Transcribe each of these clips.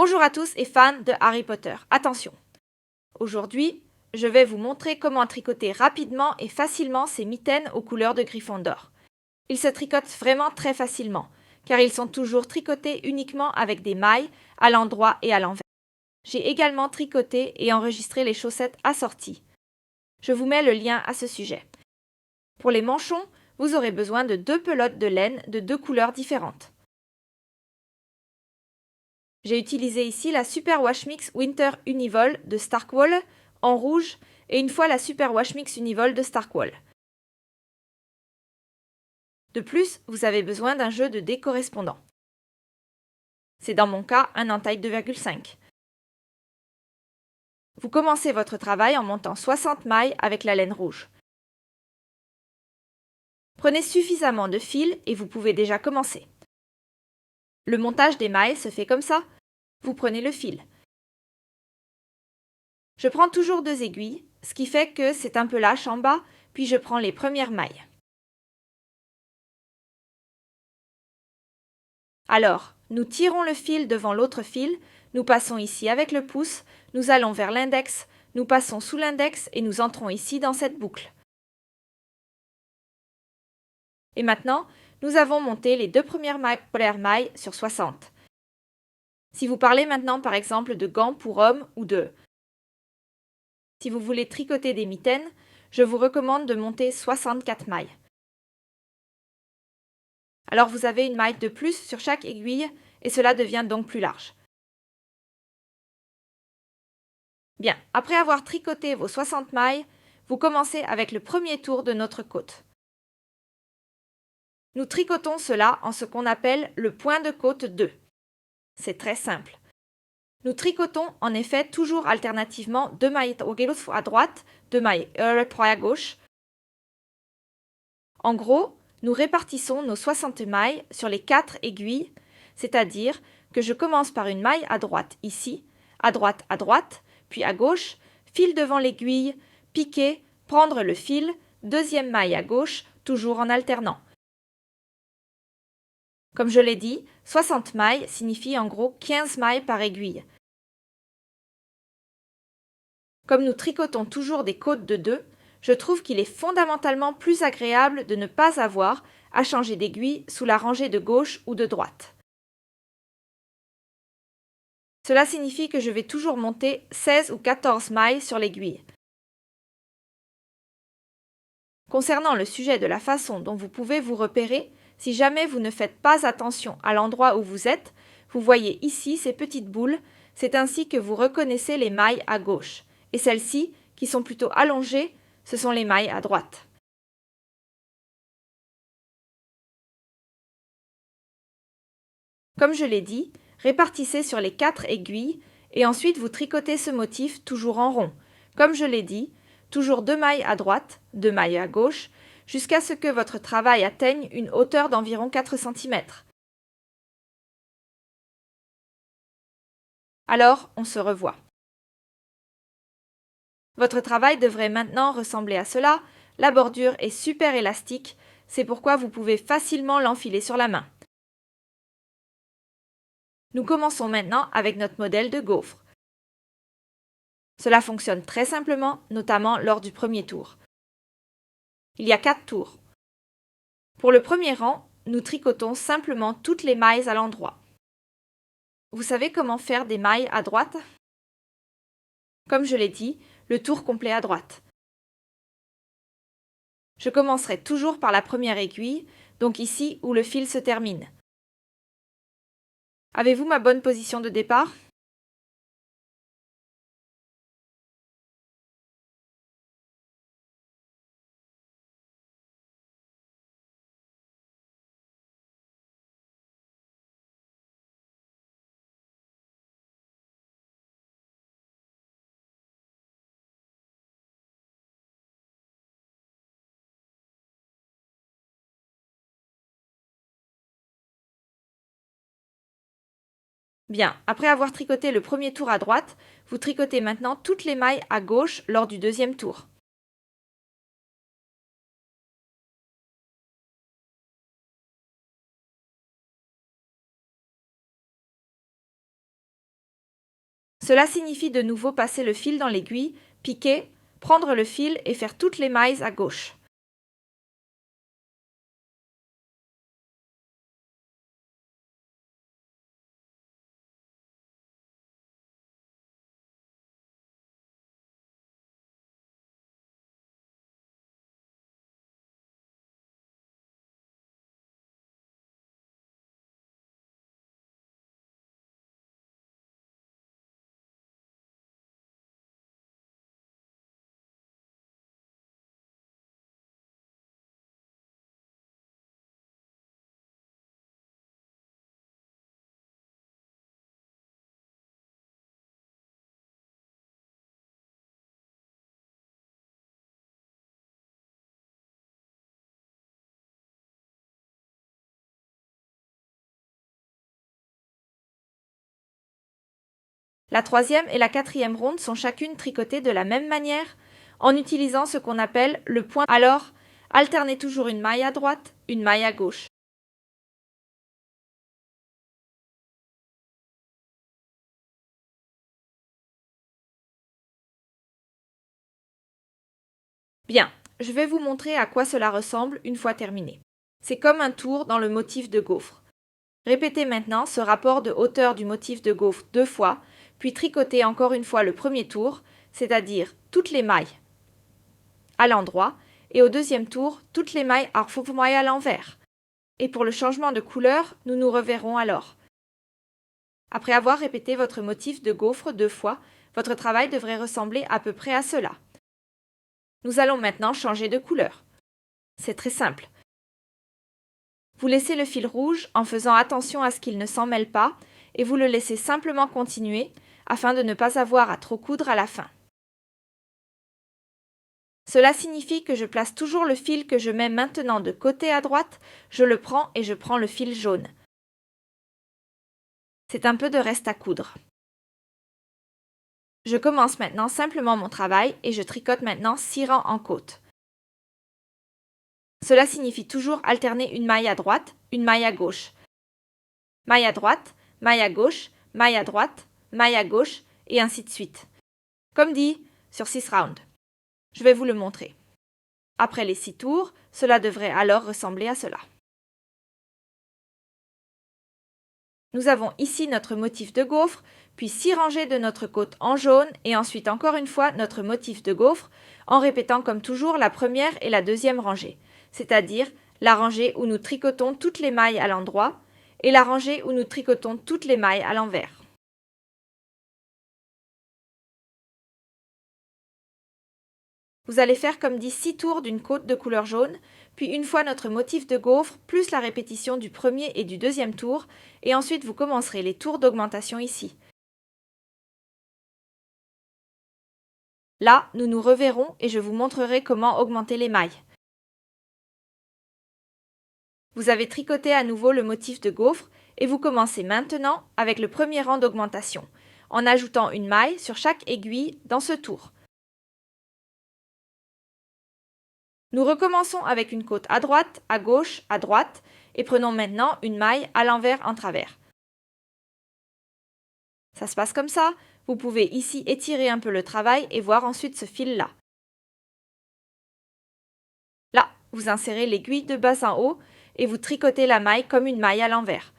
Bonjour à tous et fans de Harry Potter. Attention! Aujourd'hui, je vais vous montrer comment tricoter rapidement et facilement ces mitaines aux couleurs de Gryffondor. Ils se tricotent vraiment très facilement, car ils sont toujours tricotés uniquement avec des mailles à l'endroit et à l'envers. J'ai également tricoté et enregistré les chaussettes assorties. Je vous mets le lien à ce sujet. Pour les manchons, vous aurez besoin de 2 pelotes de laine de 2 couleurs différentes. J'ai utilisé ici la Super Wash Mix Winter Univol de Starkwall en rouge et une fois la Super Wash Mix Univol de Starkwall. De plus, vous avez besoin d'un jeu de dés correspondant. C'est dans mon cas un en taille 2,5. Vous commencez votre travail en montant 60 mailles avec la laine rouge. Prenez suffisamment de fil et vous pouvez déjà commencer. Le montage des mailles se fait comme ça. Vous prenez le fil. Je prends toujours 2 aiguilles, ce qui fait que c'est un peu lâche en bas, puis je prends les premières mailles. Alors, nous tirons le fil devant l'autre fil, nous passons ici avec le pouce, nous allons vers l'index, nous passons sous l'index et nous entrons ici dans cette boucle. Et maintenant, nous avons monté les 2 premières mailles sur 60. Si vous parlez maintenant par exemple de gants pour hommes ou de... Si vous voulez tricoter des mitaines, je vous recommande de monter 64 mailles. Alors vous avez une maille de plus sur chaque aiguille et cela devient donc plus large. Bien, après avoir tricoté vos 60 mailles, vous commencez avec le premier tour de notre côte. Nous tricotons cela en ce qu'on appelle le point de côte 2. C'est très simple. Nous tricotons en effet toujours alternativement 2 mailles à droite, 2 mailles à gauche. En gros, nous répartissons nos 60 mailles sur les 4 aiguilles, c'est-à-dire que je commence par une maille à droite ici, à droite, puis à gauche, fil devant l'aiguille, piquer, prendre le fil, deuxième maille à gauche, toujours en alternant. Comme je l'ai dit, 60 mailles signifie en gros 15 mailles par aiguille. Comme nous tricotons toujours des côtes de 2, je trouve qu'il est fondamentalement plus agréable de ne pas avoir à changer d'aiguille sous la rangée de gauche ou de droite. Cela signifie que je vais toujours monter 16 ou 14 mailles sur l'aiguille. Concernant le sujet de la façon dont vous pouvez vous repérer, si jamais vous ne faites pas attention à l'endroit où vous êtes, vous voyez ici ces petites boules, c'est ainsi que vous reconnaissez les mailles à gauche. Et celles-ci, qui sont plutôt allongées, ce sont les mailles à droite. Comme je l'ai dit, répartissez sur les 4 aiguilles et ensuite vous tricotez ce motif toujours en rond. Comme je l'ai dit, toujours 2 mailles à droite, 2 mailles à gauche, jusqu'à ce que votre travail atteigne une hauteur d'environ 4 cm. Alors, on se revoit. Votre travail devrait maintenant ressembler à cela. La bordure est super élastique, c'est pourquoi vous pouvez facilement l'enfiler sur la main. Nous commençons maintenant avec notre modèle de gaufre. Cela fonctionne très simplement, notamment lors du premier tour. Il y a 4 tours. Pour le premier rang, nous tricotons simplement toutes les mailles à l'endroit. Vous savez comment faire des mailles à droite? Comme je l'ai dit, le tour complet à droite. Je commencerai toujours par la première aiguille, donc ici où le fil se termine. Avez-vous ma bonne position de départ? Bien, après avoir tricoté le premier tour à droite, vous tricotez maintenant toutes les mailles à gauche lors du deuxième tour. Cela signifie de nouveau passer le fil dans l'aiguille, piquer, prendre le fil et faire toutes les mailles à gauche. La troisième et la quatrième ronde sont chacune tricotées de la même manière, en utilisant ce qu'on appelle le point. Alors, alternez toujours une maille à droite, une maille à gauche. Bien, je vais vous montrer à quoi cela ressemble une fois terminé. C'est comme un tour dans le motif de gaufre. Répétez maintenant ce rapport de hauteur du motif de gaufre 2 fois, puis tricotez encore une fois le premier tour, c'est-à-dire toutes les mailles à l'endroit, et au deuxième tour, toutes les mailles à l'envers. Et pour le changement de couleur, nous nous reverrons alors. Après avoir répété votre motif de gaufre 2 fois, votre travail devrait ressembler à peu près à cela. Nous allons maintenant changer de couleur. C'est très simple. Vous laissez le fil rouge en faisant attention à ce qu'il ne s'en mêle pas et vous le laissez simplement continuer afin de ne pas avoir à trop coudre à la fin. Cela signifie que je place toujours le fil que je mets maintenant de côté à droite, je le prends et je prends le fil jaune. C'est un peu de reste à coudre. Je commence maintenant simplement mon travail et je tricote maintenant 6 rangs en côte. Cela signifie toujours alterner une maille à droite, une maille à gauche. Maille à droite, maille à gauche, maille à droite, maille à gauche, et ainsi de suite. Comme dit, sur 6 rounds. Je vais vous le montrer. Après les 6 tours, cela devrait alors ressembler à cela. Nous avons ici notre motif de gaufre, puis 6 rangées de notre côte en jaune et ensuite encore une fois notre motif de gaufre en répétant comme toujours la première et la deuxième rangée, c'est-à-dire la rangée où nous tricotons toutes les mailles à l'endroit et la rangée où nous tricotons toutes les mailles à l'envers. Vous allez faire comme dit 6 tours d'une côte de couleur jaune, puis une fois notre motif de gaufre, plus la répétition du premier et du deuxième tour, et ensuite vous commencerez les tours d'augmentation ici. Là, nous nous reverrons et je vous montrerai comment augmenter les mailles. Vous avez tricoté à nouveau le motif de gaufre et vous commencez maintenant avec le premier rang d'augmentation, en ajoutant une maille sur chaque aiguille dans ce tour. Nous recommençons avec une côte à droite, à gauche, à droite, et prenons maintenant une maille à l'envers en travers. Ça se passe comme ça, vous pouvez ici étirer un peu le travail et voir ensuite ce fil-là. Là, vous insérez l'aiguille de bas en haut et vous tricotez la maille comme une maille à l'envers.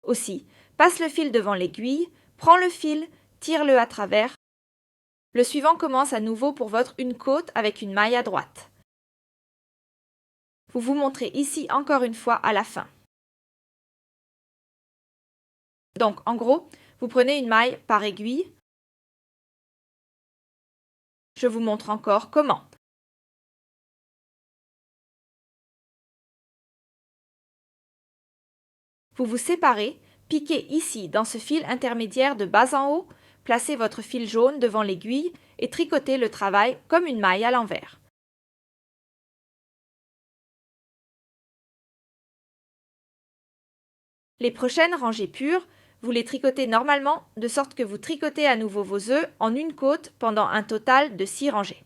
Aussi, passe le fil devant l'aiguille, prends le fil, tire-le à travers. Le suivant commence à nouveau pour votre une côte avec une maille à droite. Vous vous montrez ici encore une fois à la fin. Donc, en gros, vous prenez une maille par aiguille. Je vous montre encore comment. Vous vous séparez, piquez ici dans ce fil intermédiaire de bas en haut, placez votre fil jaune devant l'aiguille et tricotez le travail comme une maille à l'envers. Les prochaines rangées pures, vous les tricotez normalement de sorte que vous tricotez à nouveau vos œufs en une côte pendant un total de 6 rangées.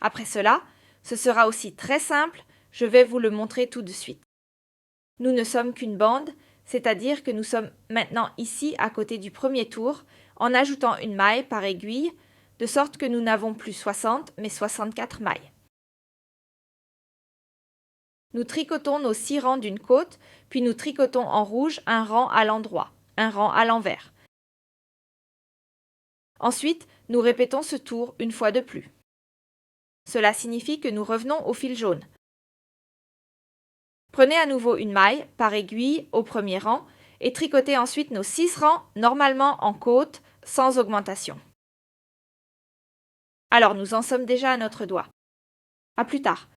Après cela, ce sera aussi très simple, je vais vous le montrer tout de suite. Nous ne sommes qu'une bande, c'est-à-dire que nous sommes maintenant ici à côté du premier tour, en ajoutant une maille par aiguille, de sorte que nous n'avons plus 60 mais 64 mailles. Nous tricotons nos 6 rangs d'une côte, puis nous tricotons en rouge un rang à l'endroit, un rang à l'envers. Ensuite, nous répétons ce tour une fois de plus. Cela signifie que nous revenons au fil jaune. Prenez à nouveau une maille par aiguille au premier rang et tricotez ensuite nos 6 rangs normalement en côte sans augmentation. Alors nous en sommes déjà à notre doigt. À plus tard.